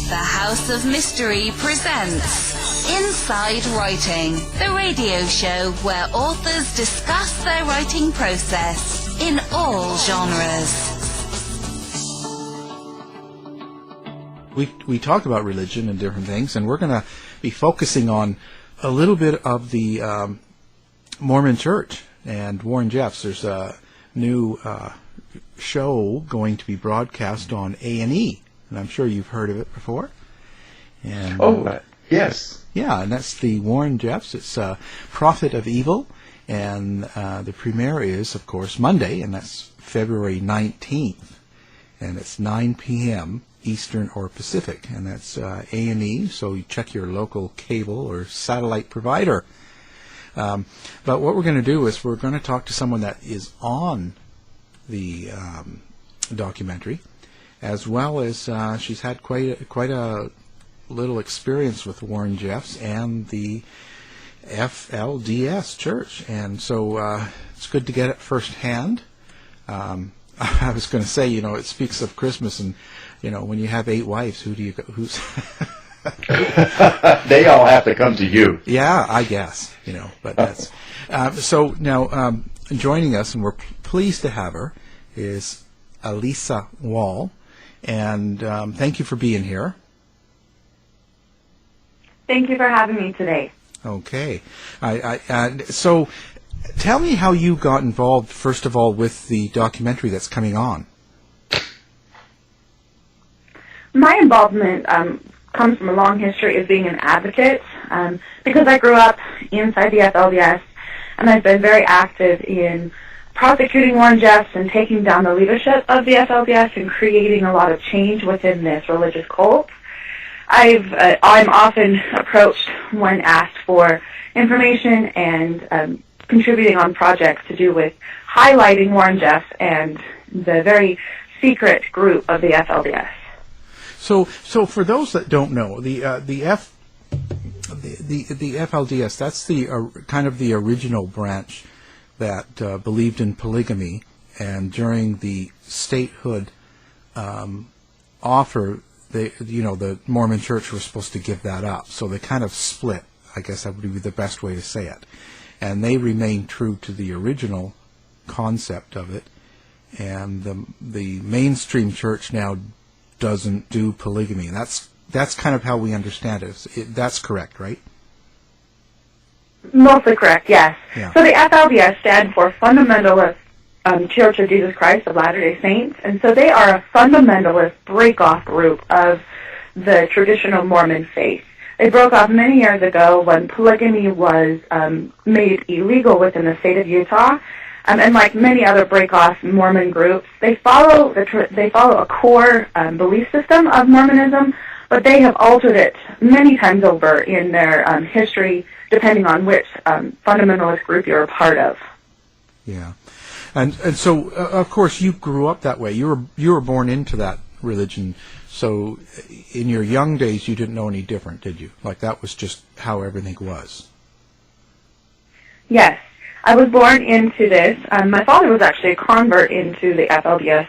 The House of Mystery presents Inside Writing, the radio show where authors discuss their writing process in all genres. We talk about religion and different things, and we're going to be focusing on a little bit of the Mormon Church and Warren Jeffs. There's a new show going to be broadcast on A&E, and I'm sure you've heard of it before. And, yes. Yeah, and that's the Warren Jeffs. It's Prophet of Evil, and the premiere is, of course, Monday, and that's February 19th, and it's 9 p.m. Eastern or Pacific, and that's A&E, so you check your local cable or satellite provider. But what we're going to do is we're going to talk to someone that is on the documentary, as well as she's had quite a little experience with Warren Jeffs and the FLDS church, and so it's good to get it firsthand. I was going to say, it speaks of Christmas, and when you have 8 wives, who's they all have to come to you. Yeah, I guess, but that's so now joining us, and we're pleased to have her, is Elissa Wall, and thank you for being here. Thank you for having me today. Okay. So tell me how you got involved, first of all, with the documentary that's coming on. My involvement comes from a long history of being an advocate, because I grew up inside the FLDS, and I've been very active in prosecuting Warren Jeffs and taking down the leadership of the FLDS and creating a lot of change within this religious cult. I'm often approached when asked for information and contributing on projects to do with highlighting Warren Jeffs and the very secret group of the FLDS. So for those that don't know, the FLDS, that's the kind of the original branch that believed in polygamy, and during the statehood offer, the Mormon Church was supposed to give that up. So they kind of split. I guess that would be the best way to say it. And they remain true to the original concept of it. And the mainstream church now doesn't do polygamy. And that's kind of how we understand it. That's correct, right? Mostly correct, yes. Yeah. So the FLDS stand for Fundamentalist Church of Jesus Christ of Latter-day Saints, and so they are a fundamentalist break-off group of the traditional Mormon faith. They broke off many years ago when polygamy was made illegal within the state of Utah, and like many other break-off Mormon groups, they follow a core belief system of Mormonism, but they have altered it many times over in their history, depending on which fundamentalist group you're a part of. Yeah. And so, of course, you grew up that way. You were born into that religion. So, in your young days, you didn't know any different, did you? Like that was just how everything was. Yes, I was born into this. My father was actually a convert into the FLDS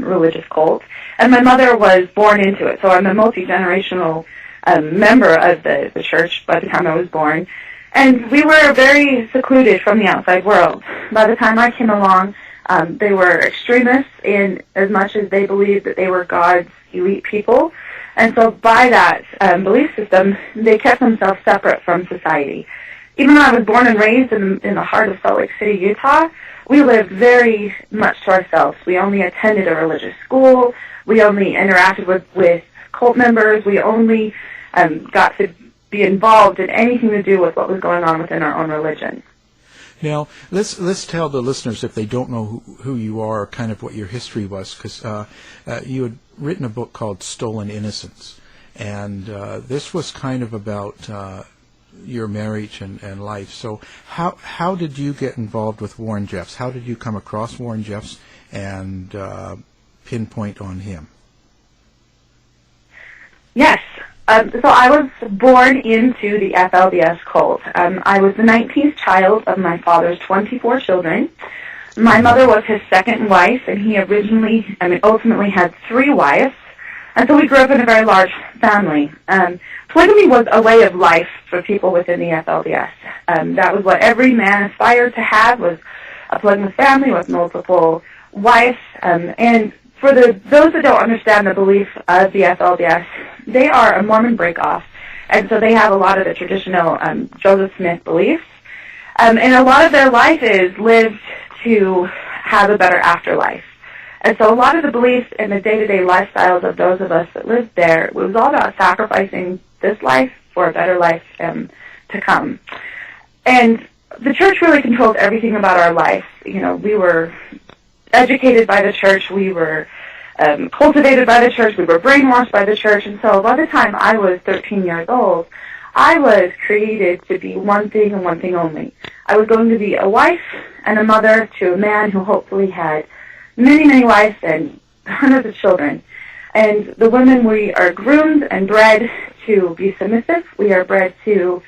religious cult, and my mother was born into it. So I'm a multi-generational member of the church by the time I was born. And we were very secluded from the outside world. By the time I came along, they were extremists in as much as they believed that they were God's elite people. And so by that belief system, they kept themselves separate from society. Even though I was born and raised in the heart of Salt Lake City, Utah, we lived very much to ourselves. We only attended a religious school. We only interacted with cult members. We only got to be involved in anything to do with what was going on within our own religion. Now, let's tell the listeners, if they don't know who you are, kind of what your history was, because you had written a book called Stolen Innocence, and this was kind of about your marriage and life. So how did you get involved with Warren Jeffs? How did you come across Warren Jeffs and pinpoint on him? Yes. So I was born into the FLDS cult. I was the 19th child of my father's 24 children. My mother was his second wife, and he ultimately had 3 wives. And so we grew up in a very large family. Polygamy was a way of life for people within the FLDS. That was what every man aspired to have, was a polygamous family with multiple wives. And for those that don't understand the belief of the FLDS, they are a Mormon breakoff. And so they have a lot of the traditional Joseph Smith beliefs. And a lot of their life is lived to have a better afterlife. And so a lot of the beliefs in the day-to-day lifestyles of those of us that lived there, it was all about sacrificing this life for a better life to come. And the church really controlled everything about our life. You know, we were educated by the church, we were cultivated by the church, we were brainwashed by the church, and so by the time I was 13 years old, I was created to be one thing and one thing only. I was going to be a wife and a mother to a man who hopefully had many, many wives and hundreds of children. And the women, we are groomed and bred to be submissive. We are bred to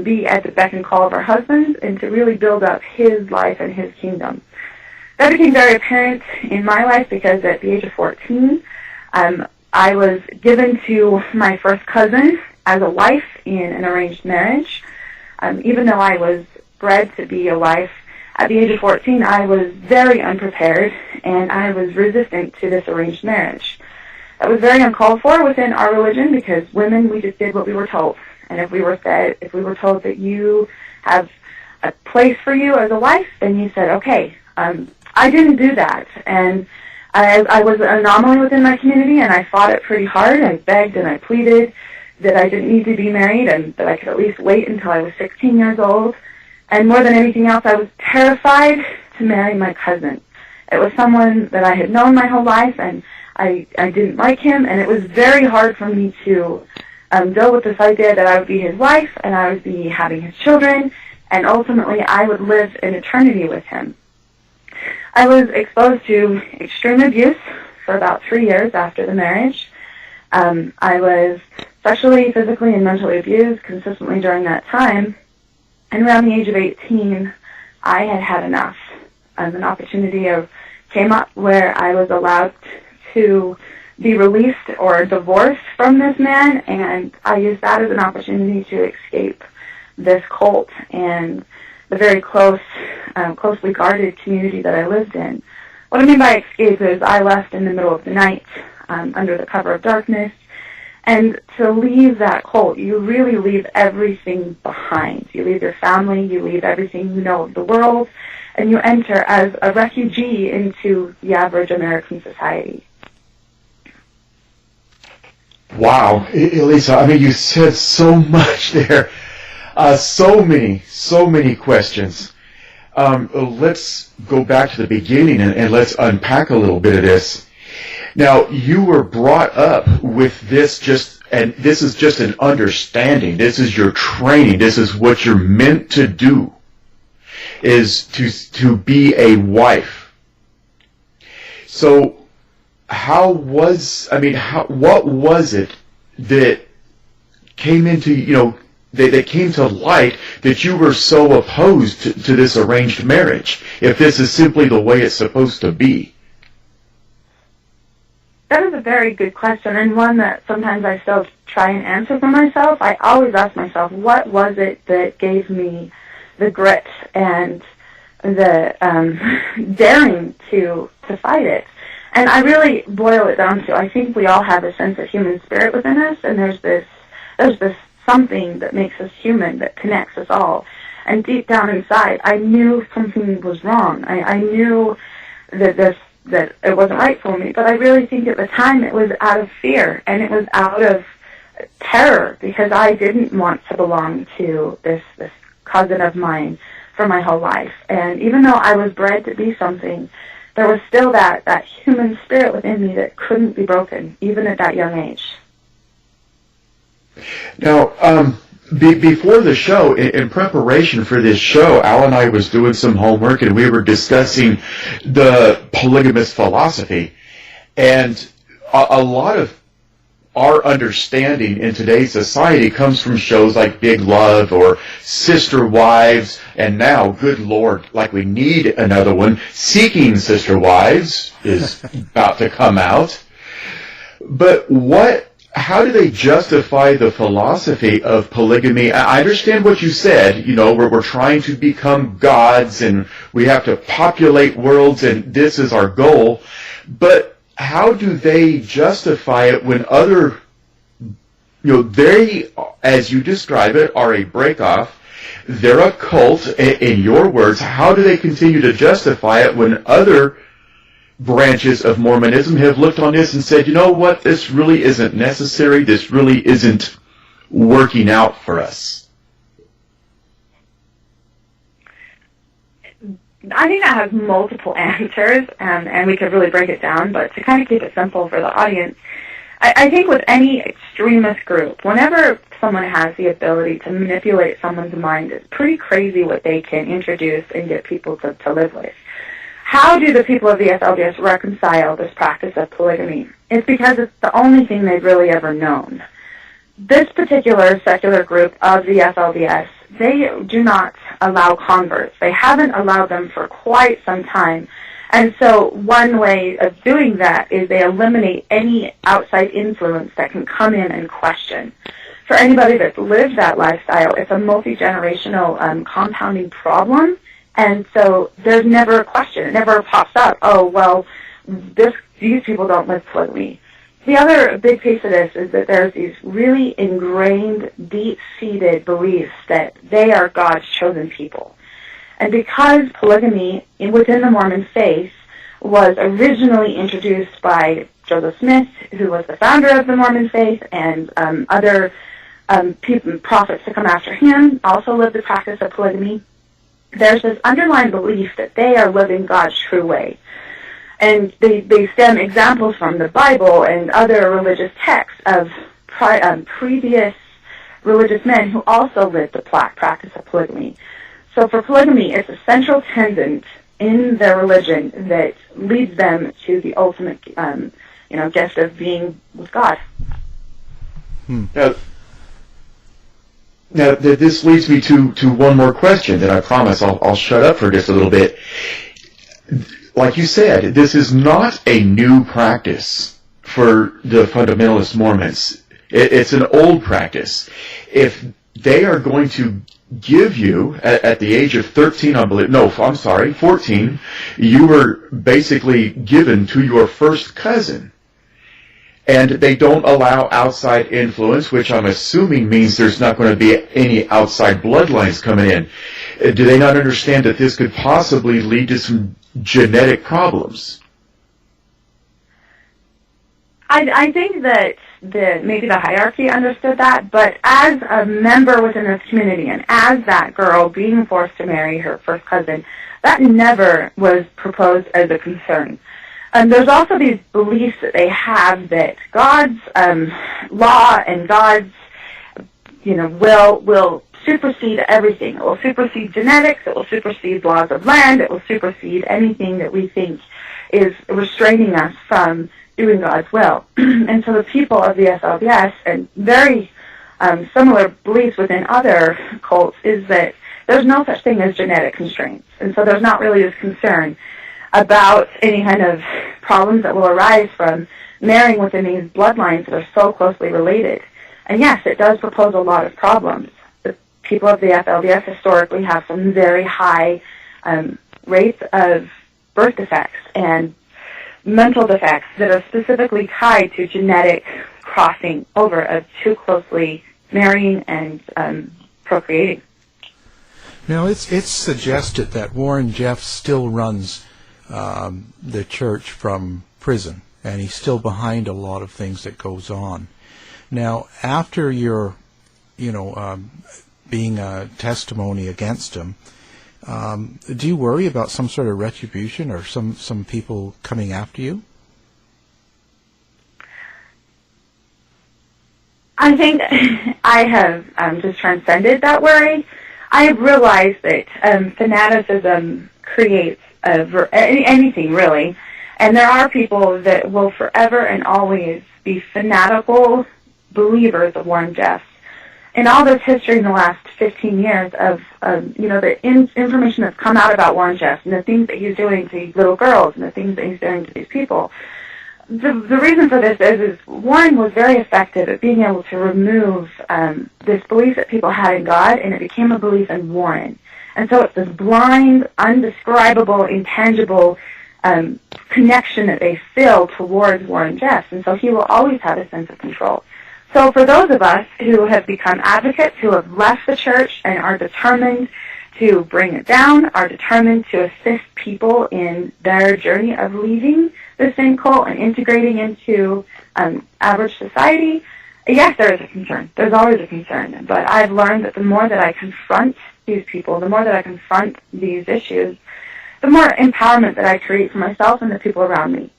be at the beck and call of our husbands and to really build up his life and his kingdom. That became very apparent in my life because at the age of 14, I was given to my first cousin as a wife in an arranged marriage. Even though I was bred to be a wife, at the age of 14, I was very unprepared, and I was resistant to this arranged marriage. That was very uncalled for within our religion because women, we just did what we were told. And if we were told that you have a place for you as a wife, then you said, okay. I didn't do that, and I was an anomaly within my community, and I fought it pretty hard. I begged and I pleaded that I didn't need to be married and that I could at least wait until I was 16 years old. And more than anything else, I was terrified to marry my cousin. It was someone that I had known my whole life, and I didn't like him, and it was very hard for me to deal with this idea that I would be his wife, and I would be having his children, and ultimately I would live in eternity with him. I was exposed to extreme abuse for about 3 years after the marriage. I was sexually, physically, and mentally abused consistently during that time. And around the age of 18, I had had enough. An opportunity came up where I was allowed to be released or divorced from this man, and I used that as an opportunity to escape this cult and the very closely guarded community that I lived in. What I mean by escape is I left in the middle of the night under the cover of darkness, and to leave that cult, you really leave everything behind. You leave your family, you leave everything you know of the world, and you enter as a refugee into the average American society. Wow, Elisa, I mean, you said so much there. So many questions. Let's go back to the beginning and let's unpack a little bit of this. Now, you were brought up with this and this is just an understanding. This is your training. This is what you're meant to do, is to be a wife. So, what was it that came into, that came to light that you were so opposed to this arranged marriage, if this is simply the way it's supposed to be? That is a very good question, and one that sometimes I still try and answer for myself. I always ask myself, what was it that gave me the grit and the daring to fight it? And I really boil it down to, I think we all have a sense of human spirit within us, and there's this something that makes us human, that connects us all. And deep down inside, I knew something was wrong. I knew that it wasn't right for me, but I really think at the time it was out of fear, and it was out of terror, because I didn't want to belong to this cousin of mine for my whole life. And even though I was bred to be something, there was still that human spirit within me that couldn't be broken, even at that young age. Now, before the show, in preparation for this show, Al and I was doing some homework, and we were discussing the polygamous philosophy. And a lot of our understanding in today's society comes from shows like Big Love or Sister Wives, and now, good Lord, like we need another one, Seeking Sister Wives is about to come out. But how do they justify the philosophy of polygamy? I understand what you said, we're trying to become gods and we have to populate worlds and this is our goal. But how do they justify it when other, they, as you describe it, are a breakoff? They're a cult, in your words. How do they continue to justify it when other branches of Mormonism have looked on this and said, you know what, this really isn't necessary, this really isn't working out for us? I think that has multiple answers, and we could really break it down, but to kind of keep it simple for the audience, I think with any extremist group, whenever someone has the ability to manipulate someone's mind, it's pretty crazy what they can introduce and get people to live with. How do the people of the FLDS reconcile this practice of polygamy? It's because it's the only thing they've really ever known. This particular secular group of the FLDS, they do not allow converts. They haven't allowed them for quite some time. And so one way of doing that is they eliminate any outside influence that can come in and question. For anybody that's lived that lifestyle, it's a multi-generational compounding problem. And so there's never a question. It never pops up, oh, well, these people don't live polygamy. The other big piece of this is that there's these really ingrained, deep-seated beliefs that they are God's chosen people. And because polygamy within the Mormon faith was originally introduced by Joseph Smith, who was the founder of the Mormon faith, and other prophets to come after him also lived the practice of polygamy, there's this underlying belief that they are living God's true way. And they stem examples from the Bible and other religious texts of previous religious men who also lived the practice of polygamy. So for polygamy, it's a central tenet in their religion that leads them to the ultimate, gift of being with God. Now, this leads me to one more question, and I promise I'll shut up for just a little bit. Like you said, this is not a new practice for the fundamentalist Mormons. It's an old practice. If they are going to give you, at the age of 13, 14, you were basically given to your first cousin. And they don't allow outside influence, which I'm assuming means there's not going to be any outside bloodlines coming in. Do they not understand that this could possibly lead to some genetic problems? I think that maybe the hierarchy understood that, but as a member within this community and as that girl being forced to marry her first cousin, that never was proposed as a concern. There's also these beliefs that they have that God's law and God's will supersede everything. It will supersede genetics. It will supersede laws of land. It will supersede anything that we think is restraining us from doing God's will. And so the people of the FLDS, and very similar beliefs within other cults, is that there's no such thing as genetic constraints. And so there's not really this concern about any kind of problems that will arise from marrying within these bloodlines that are so closely related. And yes, it does propose a lot of problems. The people of the FLDS historically have some very high rates of birth defects and mental defects that are specifically tied to genetic crossing over of too closely marrying and procreating. Now, it's suggested that Warren Jeffs still runs the church from prison, and he's still behind a lot of things that goes on. Now, after your, being a testimony against him, do you worry about some sort of retribution or some people coming after you? I think I have just transcended that worry. I have realized that fanaticism creates anything, really. And there are people that will forever and always be fanatical believers of Warren Jeffs. In all this history in the last 15 years of, the information that's come out about Warren Jeffs and the things that he's doing to these little girls and the things that he's doing to these people, the reason for this is Warren was very effective at being able to remove this belief that people had in God, and it became a belief in Warren. And so it's this blind, undescribable, intangible connection that they feel towards Warren Jeffs, and so he will always have a sense of control. So for those of us who have become advocates, who have left the church and are determined to bring it down, are determined to assist people in their journey of leaving the same cult and integrating into average society, yes, there is a concern. There's always a concern. But I've learned that the more that I confront these people, the more that I confront these issues, the more empowerment that I create for myself and the people around me.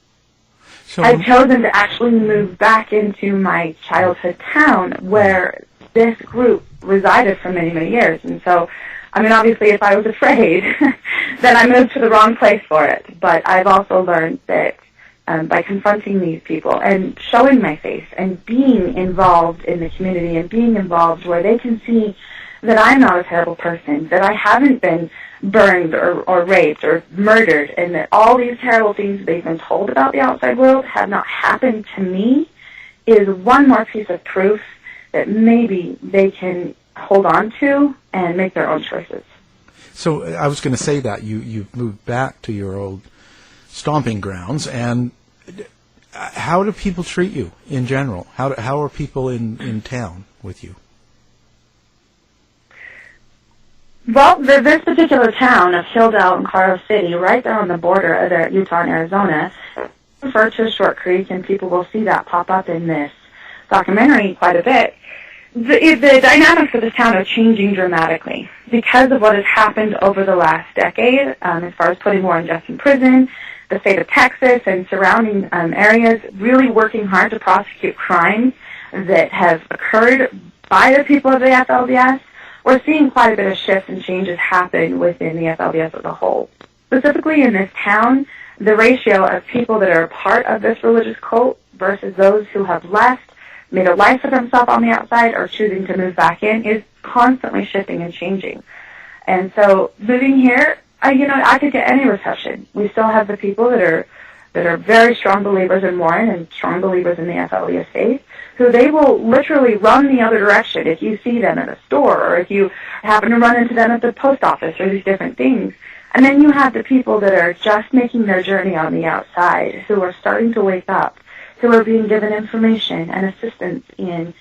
So I've chosen to actually move back into my childhood town where this group resided for many, many years. And so, I mean, obviously, if I was afraid, then I moved to the wrong place for it. But I've also learned that by confronting these people and showing my face and being involved in the community and being involved where they can see that I'm not a terrible person, that I haven't been burned or raped or murdered, and that all these terrible things they've been told about the outside world have not happened to me, is one more piece of proof that maybe they can hold on to and make their own choices. So I was going to say that you've moved back to your old stomping grounds, and how do people treat you in general? How are people in town with you? Well, this particular town of Hilldale and Colorado City, right there on the border of Utah and Arizona, referred to as Short Creek, and people will see that pop up in this documentary quite a bit. The dynamics of this town are changing dramatically because of what has happened over the last decade, as far as putting Warren Jeffs in prison, the state of Texas and surrounding areas really working hard to prosecute crimes that have occurred by the people of the FLDS. We're seeing quite a bit of shifts and changes happen within the FLDS as a whole. Specifically in this town, the ratio of people that are a part of this religious cult versus those who have left, made a life for themselves on the outside, or choosing to move back in is constantly shifting and changing. And so moving here, I could get any reception. We still have the people that are very strong believers in Warren and strong believers in the FLDS faith, who they will literally run the other direction if you see them at a store or if you happen to run into them at the post office or these different things. And then you have the people that are just making their journey on the outside, who are starting to wake up, who are being given information and assistance in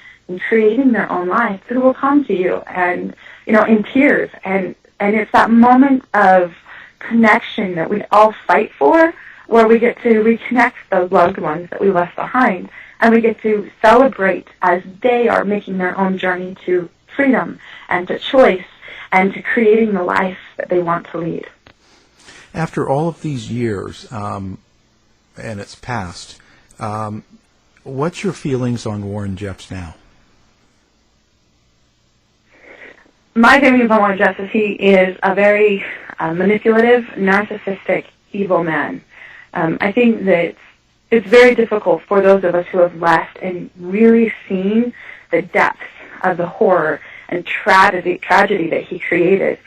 creating their own life, who will come to you and, in tears. And it's that moment of connection that we all fight for, where we get to reconnect those loved ones that we left behind, and we get to celebrate as they are making their own journey to freedom and to choice and to creating the life that they want to lead. After all of these years, and it's passed, what's your feelings on Warren Jeffs now? My feelings on Warren Jeffs is he is a very manipulative, narcissistic, evil man. I think that it's very difficult for those of us who have left and really seen the depths of the horror and tragedy that he created.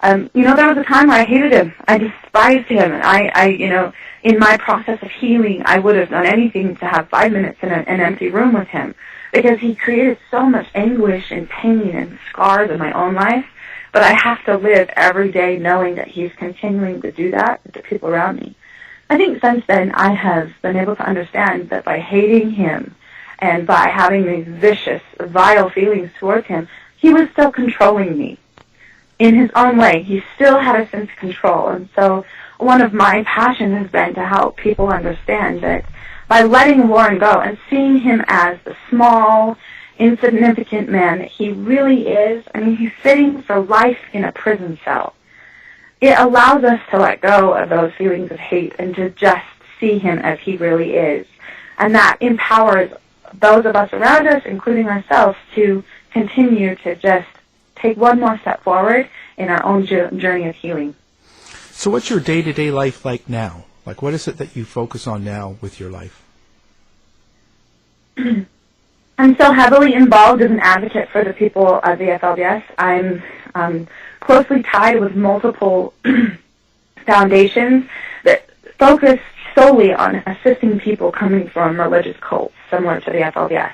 There was a time where I hated him. I despised him. And in my process of healing, I would have done anything to have 5 minutes in an empty room with him, because he created so much anguish and pain and scars in my own life. But I have to live every day knowing that he's continuing to do that with the people around me. I think since then I have been able to understand that by hating him and by having these vicious, vile feelings towards him, he was still controlling me. In his own way, he still had a sense of control. And so one of my passions has been to help people understand that by letting Warren go and seeing him as the small, insignificant man that he really is, he's sitting for life in a prison cell. It allows us to let go of those feelings of hate and to just see him as he really is. And that empowers those of us around us, including ourselves, to continue to just take one more step forward in our own journey of healing. So what's your day-to-day life like now? Like, what is it that you focus on now with your life? I'm still heavily involved as an advocate for the people of the FLDS. I'm closely tied with multiple foundations that focus solely on assisting people coming from religious cults similar to the FLDS.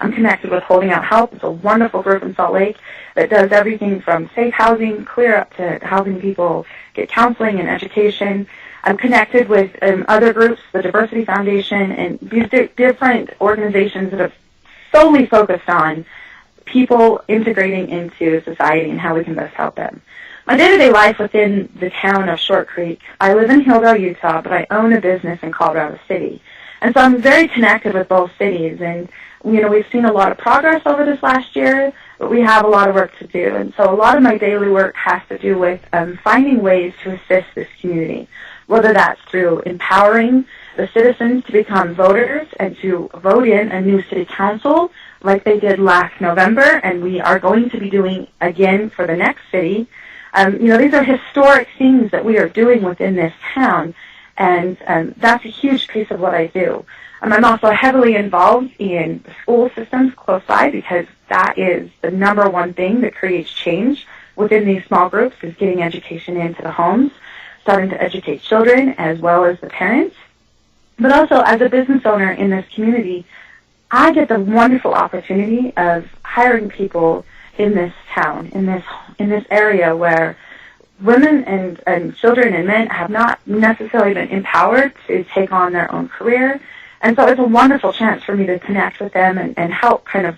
I'm connected with Holding Out Help. It's a wonderful group in Salt Lake that does everything from safe housing, clear up to helping people get counseling and education. I'm connected with other groups, the Diversity Foundation, and these different organizations that have solely focused on people integrating into society and how we can best help them. My day-to-day life within the town of Short Creek, I live in Hildale, Utah, but I own a business in Colorado City. And so I'm very connected with both cities, and we've seen a lot of progress over this last year, but we have a lot of work to do. And so a lot of my daily work has to do with finding ways to assist this community, whether that's through empowering the citizens to become voters and to vote in a new city council like they did last November, and we are going to be doing again for the next city. These are historic things that we are doing within this town, and that's a huge piece of what I do. I'm also heavily involved in the school systems close by because that is the number one thing that creates change within these small groups is getting education into the homes, starting to educate children as well as the parents. But also as a business owner in this community, I get the wonderful opportunity of hiring people in this town, in this area where women and children and men have not necessarily been empowered to take on their own career. And so it's a wonderful chance for me to connect with them and help kind of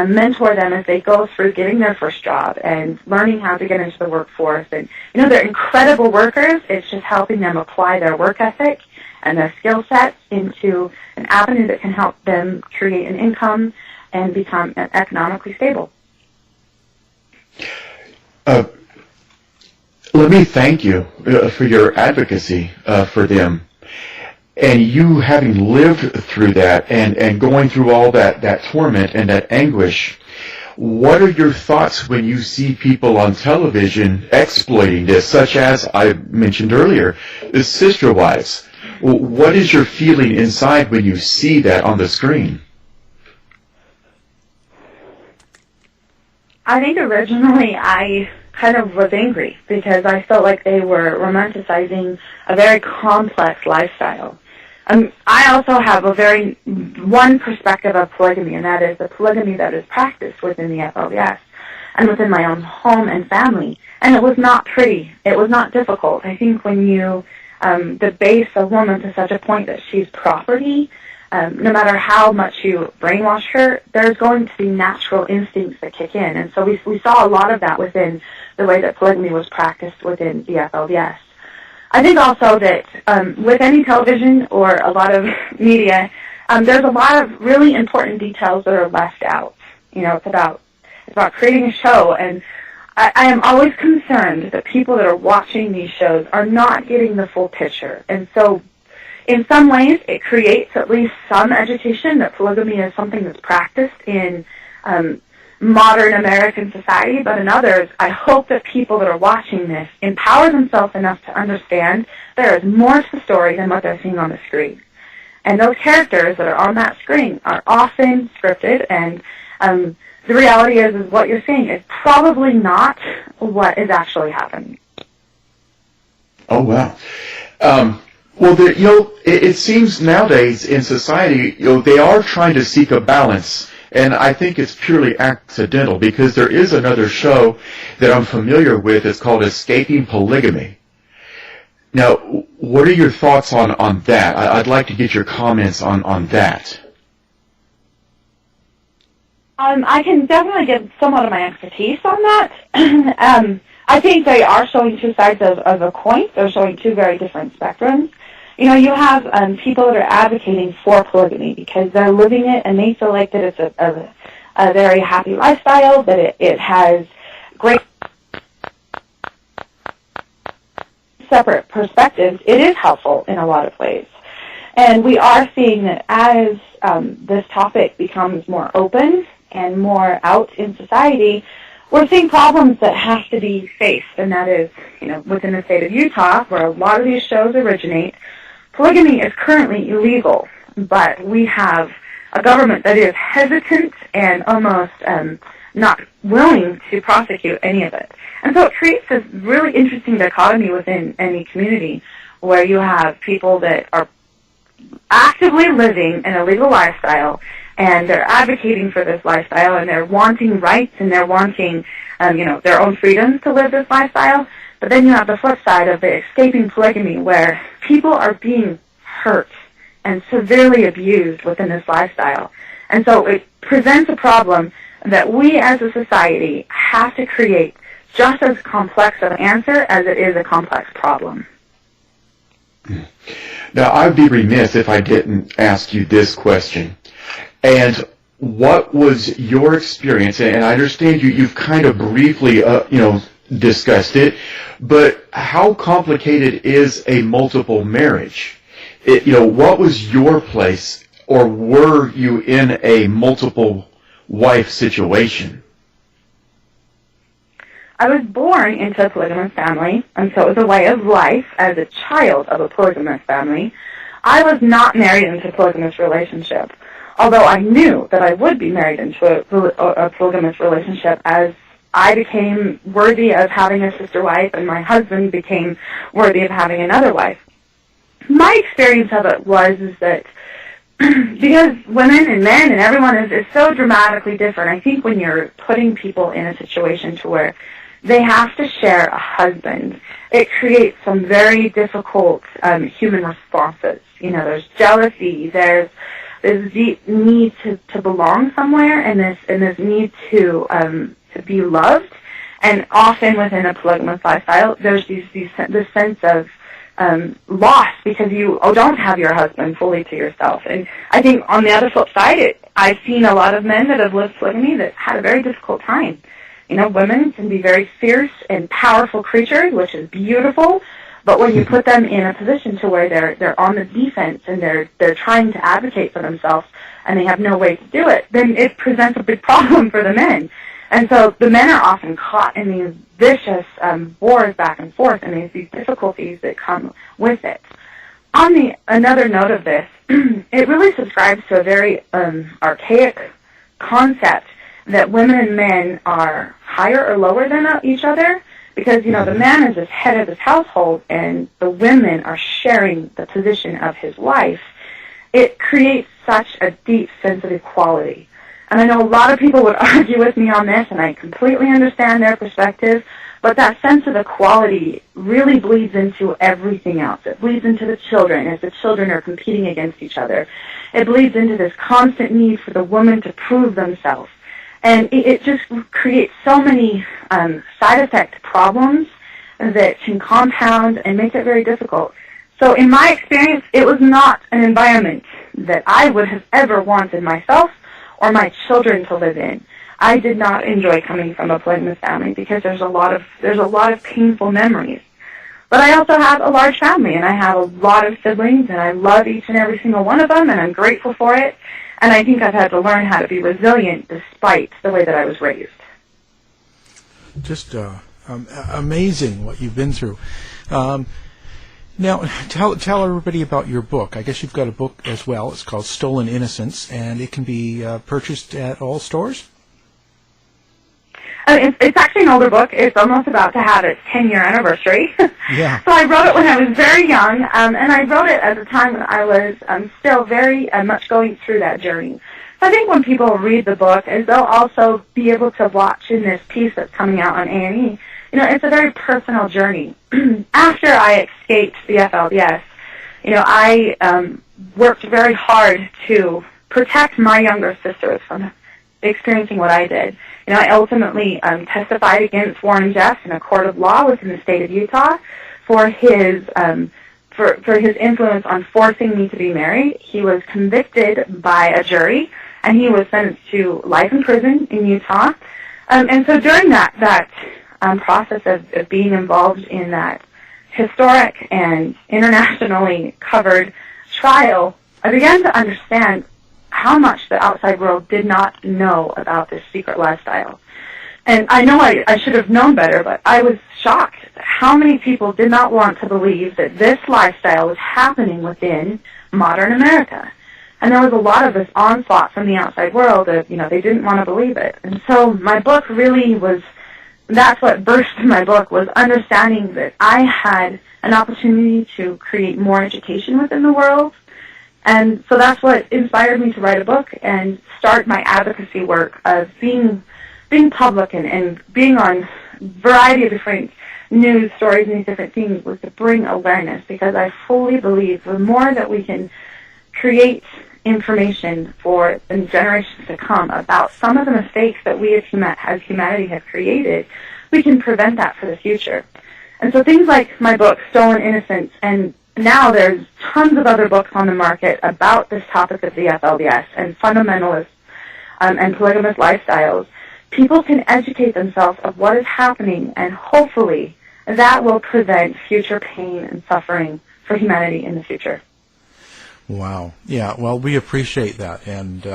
mentor them as they go through getting their first job and learning how to get into the workforce. And, they're incredible workers. It's just helping them apply their work ethic and their skill sets into an avenue that can help them create an income and become economically stable. Let me thank you for your advocacy for them. And you having lived through that and going through all that torment and that anguish, what are your thoughts when you see people on television exploiting this, such as I mentioned earlier, the sister wives? What is your feeling inside when you see that on the screen? I think originally I kind of was angry because I felt like they were romanticizing a very complex lifestyle. I also have one perspective of polygamy, and that is the polygamy that is practiced within the FLDS and within my own home and family. And it was not pretty. It was not difficult. I think when you debase a woman to such a point that she's property, no matter how much you brainwash her, there's going to be natural instincts that kick in. And so we saw a lot of that within the way that polygamy was practiced within the FLDS. I think also that with any television or a lot of media, there's a lot of really important details that are left out. It's about creating a show, and I am always concerned that people that are watching these shows are not getting the full picture. And so in some ways, it creates at least some education that polygamy is something that's practiced in modern American society, but in others, I hope that people that are watching this empower themselves enough to understand there is more to the story than what they're seeing on the screen. And those characters that are on that screen are often scripted, and the reality is what you're seeing is probably not what is actually happening. Oh, wow. Well, it seems nowadays in society, they are trying to seek a balance. And I think it's purely accidental because there is another show that I'm familiar with. It's called Escaping Polygamy. Now, what are your thoughts on that? I'd like to get your comments on that. I can definitely give somewhat of my expertise on that. I think they are showing two sides of a coin. They're showing two very different spectrums. You have people that are advocating for polygamy because they're living it and they feel like that it's a very happy lifestyle, that it has great separate perspectives. It is helpful in a lot of ways. And we are seeing that as this topic becomes more open and more out in society, we're seeing problems that have to be faced, and that is, within the state of Utah, where a lot of these shows originate, polygamy is currently illegal, but we have a government that is hesitant and almost not willing to prosecute any of it. And so it creates this really interesting dichotomy within any community where you have people that are actively living an illegal lifestyle, and they're advocating for this lifestyle, and they're wanting rights, and they're wanting, their own freedoms to live this lifestyle. But then you have the flip side of the escaping polygamy, where people are being hurt and severely abused within this lifestyle. And so it presents a problem that we as a society have to create just as complex of an answer as it is a complex problem. Now, I'd be remiss if I didn't ask you this question. And what was your experience? And I understand you've kind of briefly, discussed it, but how complicated is a multiple marriage? What was your place, or were you in a multiple wife situation? I was born into a polygamous family, and so it was a way of life as a child of a polygamous family. I was not married into a polygamous relationship, although I knew that I would be married into a polygamous relationship as I became worthy of having a sister wife and my husband became worthy of having another wife. My experience of it was that because women and men and everyone is so dramatically different, I think when you're putting people in a situation to where they have to share a husband, it creates some very difficult human responses. There's jealousy, there's this deep need to belong somewhere, and this need to be loved. And often within a polygamous lifestyle, there's this sense of loss because you don't have your husband fully to yourself. And I think on the other flip side, I've seen a lot of men that have lived polygamy that had a very difficult time. Women can be very fierce and powerful creatures, which is beautiful, but when you put them in a position to where they're on the defense and they're trying to advocate for themselves and they have no way to do it, then it presents a big problem for the men. And so the men are often caught in these vicious wars back and forth, and these difficulties that come with it. On another note of this, it really subscribes to a very archaic concept that women and men are higher or lower than each other, because, the man is the head of his household and the women are sharing the position of his wife. It creates such a deep sense of equality. And I know a lot of people would argue with me on this, and I completely understand their perspective, but that sense of equality really bleeds into everything else. It bleeds into the children as the children are competing against each other. It bleeds into this constant need for the woman to prove themselves. And it just creates so many side effect problems that can compound and make it very difficult. So in my experience, it was not an environment that I would have ever wanted myself or my children to live in. I did not enjoy coming from a polygamous family because there's a lot of painful memories. But I also have a large family, and I have a lot of siblings, and I love each and every single one of them, and I'm grateful for it. And I think I've had to learn how to be resilient despite the way that I was raised. Just amazing what you've been through. Now, tell everybody about your book. I guess you've got a book as well. It's called Stolen Innocence, and it can be purchased at all stores? It's actually an older book. It's almost about to have its 10-year anniversary. Yeah. So I wrote it when I was very young, and I wrote it at a time when I was still very much going through that journey. So I think when people read the book, they'll also be able to watch in this piece that's coming out on A&E, it's a very personal journey. After I escaped the FLDS, I worked very hard to protect my younger sisters from experiencing what I did. I ultimately testified against Warren Jeffs in a court of law within the state of Utah for his for his influence on forcing me to be married. He was convicted by a jury, and he was sentenced to life in prison in Utah. And so during that process of being involved in that historic and internationally covered trial, I began to understand how much the outside world did not know about this secret lifestyle. And I know I should have known better, but I was shocked at how many people did not want to believe that this lifestyle was happening within modern America. And there was a lot of this onslaught from the outside world that, they didn't want to believe it. And so my book really was, that's what birthed my book, was understanding that I had an opportunity to create more education within the world, And so that's what inspired me to write a book and start my advocacy work of being public and being on a variety of different news stories and these different things, was to bring awareness, because I fully believe the more that we can create information for the generations to come about some of the mistakes that we as humanity have created, we can prevent that for the future. And so things like my book, Stolen Innocence, and now there's tons of other books on the market about this topic of the FLDS and fundamentalists and polygamous lifestyles. People can educate themselves of what is happening, and hopefully that will prevent future pain and suffering for humanity in the future. Wow. Yeah, well, we appreciate that. And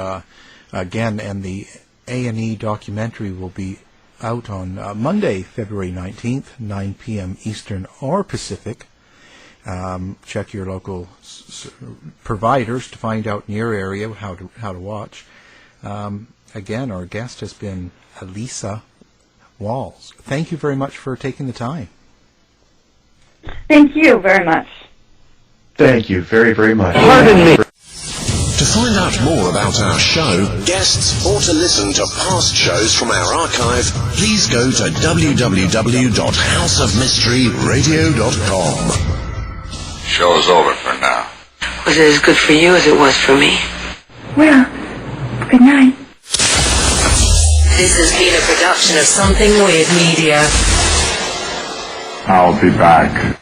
again, and the A&E documentary will be out on Monday, February 19th, 9 p.m. Eastern or Pacific. Check your local providers to find out in your area how to watch. Again, our guest has been Elissa Wall. Thank you very much for taking the time. Thank you very much. Thank you very, very much. Pardon me. To find out more about our show, guests, or to listen to past shows from our archive, please go to www.houseofmysteryradio.com. Show's over for now. Was it as good for you as it was for me? Well, good night. This has been a production of Something Weird Media. I'll be back.